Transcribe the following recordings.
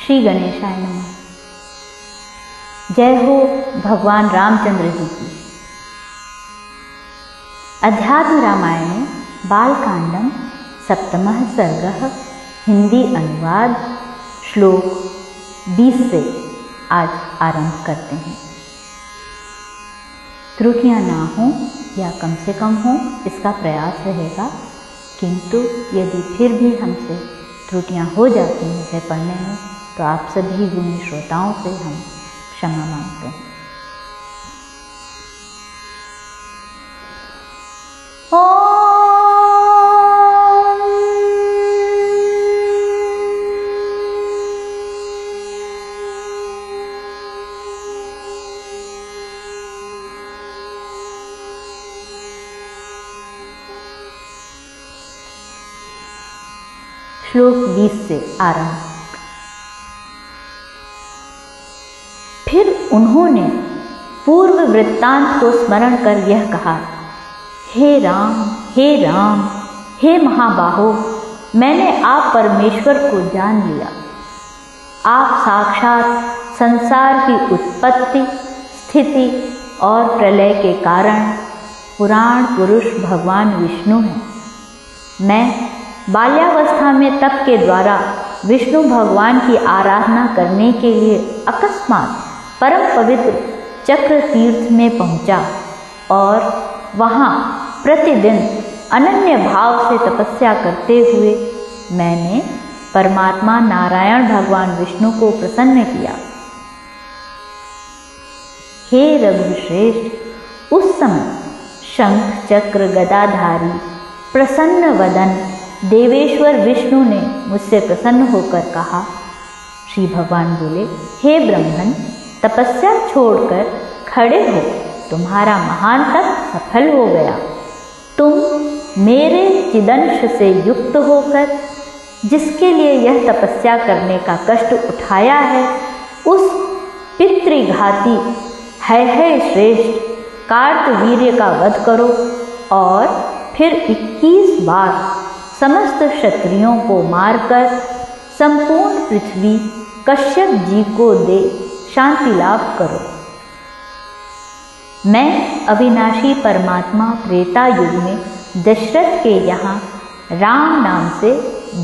श्री गणेशाय नमः। जय हो भगवान रामचंद्र जी की। अध्यात्म रामायणे बालकांडम सप्तमः सर्गः हिंदी अनुवाद श्लोक 20 से आज आरंभ करते हैं। त्रुटियां ना हो या कम से कम हो इसका प्रयास रहेगा, किंतु यदि फिर भी हमसे त्रुटियां हो जाती हैं इसे पढ़ने में तो आप सभी गुणी श्रोताओं से हम क्षमा मांगते हैं। श्लोक 20 से आरंभ। फिर उन्होंने पूर्व वृत्तांत को स्मरण कर यह कहा, हे राम, हे महाबाहो, मैंने आप परमेश्वर को जान लिया। आप साक्षात संसार की उत्पत्ति, स्थिति और प्रलय के कारण पुराण पुरुष भगवान विष्णु हैं। मैं बाल्यावस्था में तप के द्वारा विष्णु भगवान की आराधना करने के लिए अकस्मात परम पवित्र चक्र तीर्थ में पहुंचा और वहां प्रतिदिन अनन्य भाव से तपस्या करते हुए मैंने परमात्मा नारायण भगवान विष्णु को प्रसन्न किया। हे रघुश्रेष्ठ, उस समय शंख चक्र गदाधारी प्रसन्न वदन देवेश्वर विष्णु ने मुझसे प्रसन्न होकर कहा। श्री भगवान बोले, हे ब्रह्मन, तपस्या छोड़कर खड़े हो, तुम्हारा महान तप सफल हो गया। तुम मेरे चिदंश से युक्त होकर जिसके लिए यह तपस्या करने का कष्ट उठाया है, उस पितृघाती है श्रेष्ठ कार्तवीर्य का वध करो और फिर 21 बार समस्त क्षत्रियों को मारकर संपूर्ण पृथ्वी कश्यप जी को दे शांति लाभ करो। मैं अविनाशी परमात्मा त्रेता युग में दशरथ के यहाँ राम नाम से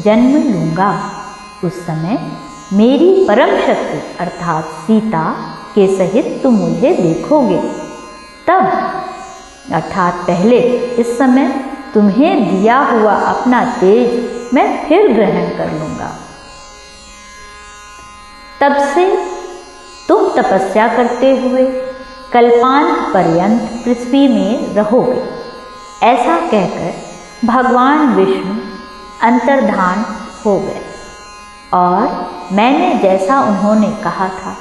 जन्म लूँगा। उस समय मेरी परम शक्ति अर्थात सीता के सहित तुम मुझे देखोगे। तब अर्थात पहले इस समय तुम्हें दिया हुआ अपना तेज मैं फिर ग्रहण कर लूँगा। तब से तुम तपस्या करते हुए कल्पांत पर्यंत पृथ्वी में रहोगे। ऐसा कहकर भगवान विष्णु अंतर्धान हो गए और मैंने जैसा उन्होंने कहा था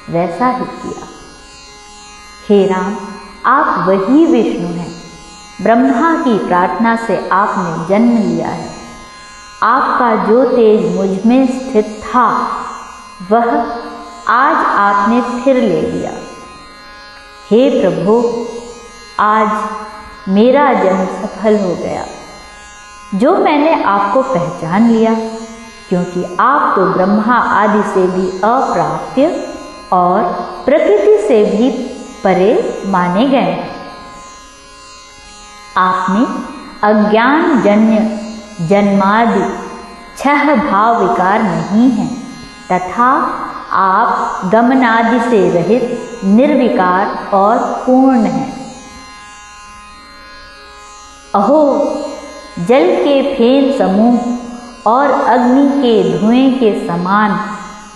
वैसा ही किया। हे राम, आप वही विष्णु हैं। ब्रह्मा की प्रार्थना से आपने जन्म लिया है। आपका जो तेज मुझ में स्थित था वह आज आपने फिर ले लिया। हे प्रभु, आज मेरा जन्म सफल हो गया। जो मैंने आपको पहचान लिया, क्योंकि आप तो ब्रह्मा आदि से भी अप्राप्य और प्रकृति से भी परे माने गए हैं। आपने अज्ञान जन्य जन्मादि 6 भाव विकार नहीं हैं तथा आप गमनादि से रहित निर्विकार और पूर्ण हैं। अहो, जल के फेन समूह और अग्नि के धुएं के समान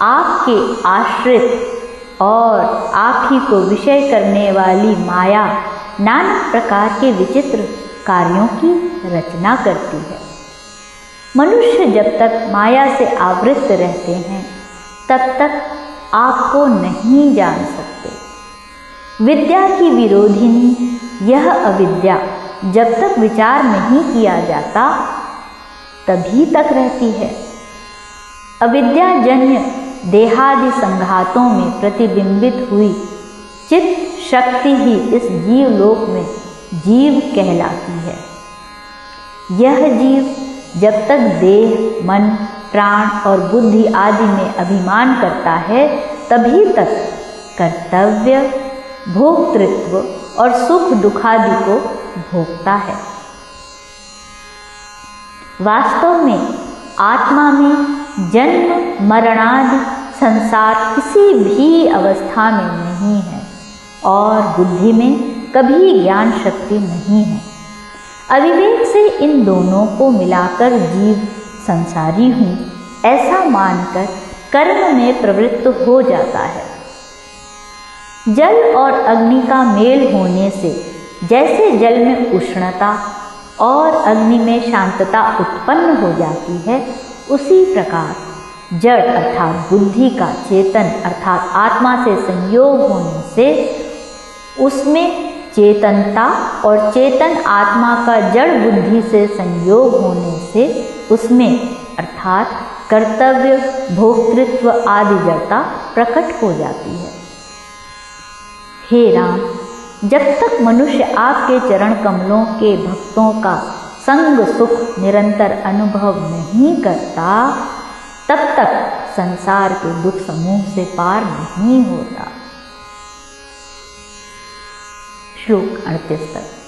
आपके आश्रित और आप ही को विषय करने वाली माया नाना प्रकार के विचित्र कार्यों की रचना करती है। मनुष्य जब तक माया से आवृत रहते हैं तब तक आपको नहीं जान सकते। विद्या की विरोधिनी यह अविद्या जब तक विचार नहीं किया जाता तभी तक रहती है। अविद्याजन्य देहादि संघातों में प्रतिबिंबित हुई चित्त शक्ति ही इस जीव लोक में जीव कहलाती है। यह जीव जब तक देह, मन, प्राण और बुद्धि आदि में अभिमान करता है, तभी तक कर्तव्य, भोक्तृत्व और सुख दुखादि को भोगता है। वास्तव में आत्मा में जन्म मरणादि संसार किसी भी अवस्था में नहीं है और बुद्धि में कभी ज्ञान शक्ति नहीं है। अविवेक से इन दोनों को मिलाकर जीव संसारी हूँ ऐसा मानकर कर्म में प्रवृत्त हो जाता है। जल और अग्नि का मेल होने से जैसे जल में उष्णता और अग्नि में शांतता उत्पन्न हो जाती है, उसी प्रकार जड़ अर्थात बुद्धि का चेतन अर्थात आत्मा से संयोग होने से उसमें चेतनता और चेतन आत्मा का जड़ बुद्धि से संयोग होने से उसमें अर्थात कर्तव्य, भोक्तृत्व आदि जड़ता प्रकट हो जाती है। हे राम, जब तक मनुष्य आपके चरण कमलों के भक्तों का संग सुख निरंतर अनुभव नहीं करता, तब तक संसार के दुख समूह से पार नहीं होता। श्लोक 38 तक।